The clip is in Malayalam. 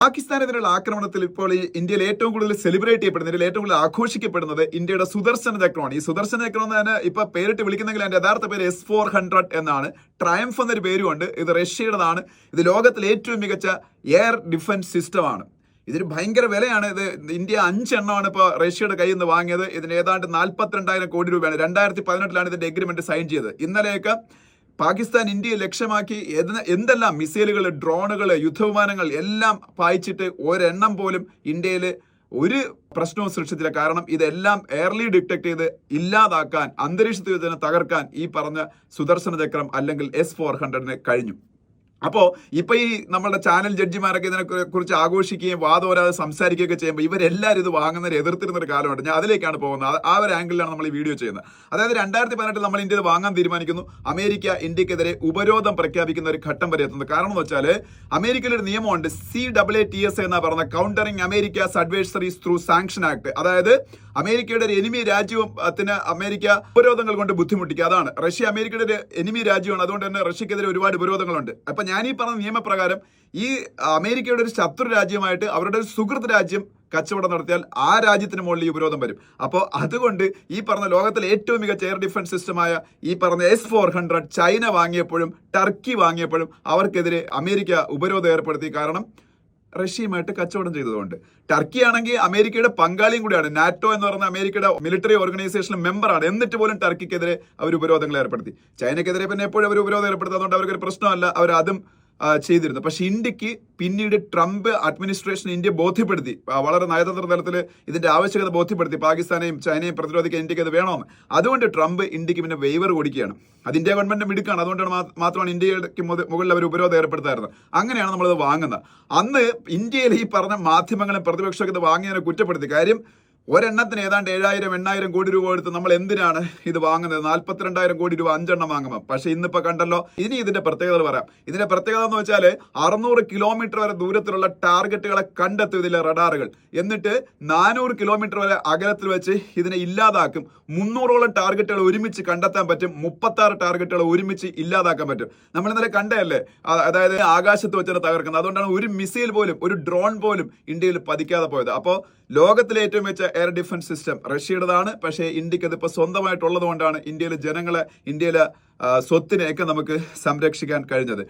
പാകിസ്ഥാനെതിരെയുള്ള ആക്രമണത്തിൽ ഇപ്പോൾ ഈ ഇന്ത്യയിൽ ഏറ്റവും കൂടുതൽ സെലിബ്രേറ്റ് ചെയ്യപ്പെടുന്നത്, ഇന്ത്യയിൽ ഏറ്റവും കൂടുതൽ ആഘോഷിക്കപ്പെടുന്നത് ഇന്ത്യയുടെ സുദർശന ചക്രമാണ്. ഈ സുദർശന ചക്രം എന്ന് തന്നെ ഇപ്പൊ പേരിട്ട് വിളിക്കുന്നെങ്കിൽ അതിന്റെ യഥാർത്ഥ പേര് S-400 എന്നാണ്. ട്രയംഫ് എന്നൊരു പേരുമുണ്ട്. ഇത് റഷ്യയുടേതാണ്. ഇത് ലോകത്തിലെ ഏറ്റവും മികച്ച എയർ ഡിഫൻസ് സിസ്റ്റമാണ്. ഇതിന് ഭയങ്കര വിലയാണ്. ഇത് ഇന്ത്യ 5 എണ്ണമാണ് ഇപ്പോൾ റഷ്യയുടെ കയ്യിൽ നിന്ന് വാങ്ങിയത്. ഇതിന് ഏതാണ്ട് 42,000 കോടി രൂപയാണ്. 2018 ഇതിന്റെ എഗ്രിമെന്റ് സൈൻ ചെയ്തത്. ഇന്നലെയൊക്കെ പാകിസ്ഥാൻ ഇന്ത്യയെ ലക്ഷ്യമാക്കി എന്തെല്ലാം മിസൈലുകൾ, ഡ്രോണുകൾ, യുദ്ധവിമാനങ്ങൾ എല്ലാം പായിച്ചിട്ട് ഒരെണ്ണം പോലും ഇന്ത്യയിൽ ഒരു പ്രശ്നവും സൃഷ്ടിച്ചില്ല. കാരണം ഇതെല്ലാം എയർലി ഡിറ്റക്ട് ചെയ്ത് ഇല്ലാതാക്കാൻ, അന്തരീക്ഷത്തിൽ തന്നെ തകർക്കാൻ ഈ പറഞ്ഞ സുദർശന ചക്രം അല്ലെങ്കിൽ S-400 കഴിഞ്ഞു. അപ്പോൾ ഇപ്പൊ ഈ നമ്മുടെ ചാനൽ ജഡ്ജിമാരൊക്കെ ഇതിനെ കുറിച്ച് ആഘോഷിക്കുകയും വാദോരാതെ സംസാരിക്കുകയൊക്കെ ചെയ്യുമ്പോൾ ഇവരെല്ലാവരും ഇത് വാങ്ങുന്നവരെ എതിർത്തിരുന്ന ഒരു കാലമുണ്ട്. ഞാൻ അതിലേക്കാണ് പോകുന്നത്. ആ ഒരു ആംഗിളിലാണ് നമ്മൾ ഈ വീഡിയോ ചെയ്യുന്നത്. അതായത് 2018 നമ്മൾ ഇന്ത്യയിൽ വാങ്ങാൻ തീരുമാനിക്കുന്നു. അമേരിക്ക ഇന്ത്യക്കെതിരെ ഉപരോധം പ്രഖ്യാപിക്കുന്ന ഒരു ഘട്ടം വരെ എത്തുന്നത്. കാരണം എന്ന് വെച്ചാൽ അമേരിക്കയിൽ ഒരു നിയമമുണ്ട്, CAATS എന്നാ പറഞ്ഞ countering Americas advisories through sanction act. അതായത് അമേരിക്കയുടെ ഒരു എനിമി രാജ്യത്തിന് അമേരിക്ക ഉപരോധങ്ങൾ കൊണ്ട് ബുദ്ധിമുട്ടിക്കുക. അതാണ് റഷ്യ അമേരിക്കയുടെ ഒരു എനിമി രാജ്യമാണ്. അതുകൊണ്ട് തന്നെ റഷ്യക്കെതിരെ ഒരുപാട് ഉപരോധങ്ങളുണ്ട്. അപ്പൊ ഞാൻ ഈ പറഞ്ഞ നിയമപ്രകാരം ഈ അമേരിക്കയുടെ ഒരു ശത്രു രാജ്യമായിട്ട് അവരുടെ ഒരു സുഹൃത്ത് രാജ്യം കച്ചവടം നടത്തിയാൽ ആ രാജ്യത്തിന് മുകളിൽ ഈ ഉപരോധം വരും. അപ്പോൾ അതുകൊണ്ട് ഈ പറഞ്ഞ ലോകത്തിലെ ഏറ്റവും മികച്ച എയർ ഡിഫൻസ് സിസ്റ്റമായ ഈ പറഞ്ഞ S-400 ചൈന വാങ്ങിയപ്പോഴും ടർക്കി വാങ്ങിയപ്പോഴും അവർക്കെതിരെ അമേരിക്ക ഉപരോധം ഏർപ്പെടുത്തി. കാരണം റഷ്യയുമായിട്ട് കച്ചവടം ചെയ്തതുകൊണ്ട്. ടർക്കി ആണെങ്കിൽ അമേരിക്കയുടെ പങ്കാളിയും കൂടിയാണ്. നാറ്റോ എന്ന് പറഞ്ഞ അമേരിക്കയുടെ മിലിറ്ററി ഓർഗനൈസേഷനിൽ മെമ്പറാണ്. എന്നിട്ട് പോലും ടർക്കിക്കെതിരെ അവർ ഉപരോധങ്ങൾ ഏർപ്പെടുത്തി. ചൈനക്കെതിരെ പിന്നെ എപ്പോഴും അവർ ഉപരോധം ഏർപ്പെടുത്തി. അതുകൊണ്ട് അവർക്കൊരു പ്രശ്നമല്ല, അവർ അതും ചെയ്തിരുന്നു. പക്ഷെ ഇന്ത്യക്ക് പിന്നീട് ട്രംപ് അഡ്മിനിസ്ട്രേഷൻ ഇന്ത്യ ബോധ്യപ്പെടുത്തി, വളരെ നയതന്ത്ര തലത്തിൽ ഇതിന്റെ ആവശ്യകത ബോധ്യപ്പെടുത്തി. പാകിസ്ഥാനെയും ചൈനയും പ്രതിരോധിക്കാൻ ഇന്ത്യക്ക് അത് വേണമെന്ന്. അതുകൊണ്ട് ട്രംപ് ഇന്ത്യക്ക് പിന്നെ വെയ്വർ കൊടുക്കുകയാണ്. അത് ഇന്ത്യ ഗവൺമെന്റ് മിടുക്കാണ്. അതുകൊണ്ടാണ് മാത്രമാണ് ഇന്ത്യക്ക് മുകളിൽ അവർ ഉപരോധം ഏർപ്പെടുത്താറുള്ളത്. അങ്ങനെയാണ് നമ്മളത് വാങ്ങുന്നത്. അന്ന് ഇന്ത്യയിൽ ഈ പറഞ്ഞ മാധ്യമങ്ങളും പ്രതിപക്ഷമൊക്കെ ഇത് വാങ്ങിയതിനെ കുറ്റപ്പെടുത്തി. കാര്യം ഒരെണ്ണത്തിന് ഏതാണ്ട് 7,000-8,000 കോടി രൂപ എടുത്ത് നമ്മൾ എന്തിനാണ് ഇത് വാങ്ങുന്നത്? 42,000 കോടി രൂപ 5 എണ്ണം വാങ്ങുമ്പോൾ. പക്ഷെ ഇന്നിപ്പോ കണ്ടല്ലോ. ഇനി ഇതിന്റെ പ്രത്യേകത പറയാം. ഇതിന്റെ പ്രത്യേകത എന്ന് വെച്ചാൽ 600 കിലോമീറ്റർ വരെ ദൂരത്തിലുള്ള ടാർഗറ്റുകളെ കണ്ടെത്തും ഇതിലെ റഡാറുകൾ. എന്നിട്ട് 400 കിലോമീറ്റർ വരെ അകലത്തിൽ വെച്ച് ഇതിനെ ഇല്ലാതാക്കും. 300ഓളം ടാർഗറ്റുകൾ ഒരുമിച്ച് കണ്ടെത്താൻ പറ്റും. 36 ടാർഗറ്റുകൾ ഒരുമിച്ച് ഇല്ലാതാക്കാൻ പറ്റും. നമ്മൾ ഇന്നലെ കണ്ടതല്ലേ, അതായത് ആകാശത്ത് വെച്ചാണ് തകർക്കുന്നത്. അതുകൊണ്ടാണ് ഒരു മിസൈൽ പോലും, ഒരു ഡ്രോൺ പോലും ഇന്ത്യയിൽ പതിക്കാതെ പോയത്. അപ്പോൾ ലോകത്തിലെ ഏറ്റവും വെച്ച എയർ ഡിഫൻസ് സിസ്റ്റം റഷ്യയുടേതാണ്. പക്ഷേ ഇന്ത്യക്ക് അതിപ്പോൾ സ്വന്തമായിട്ടുള്ളത് കൊണ്ടാണ് ഇന്ത്യയിലെ ജനങ്ങളെ, ഇന്ത്യയിലെ സ്വത്തിനെയൊക്കെ നമുക്ക് സംരക്ഷിക്കാൻ കഴിഞ്ഞത്.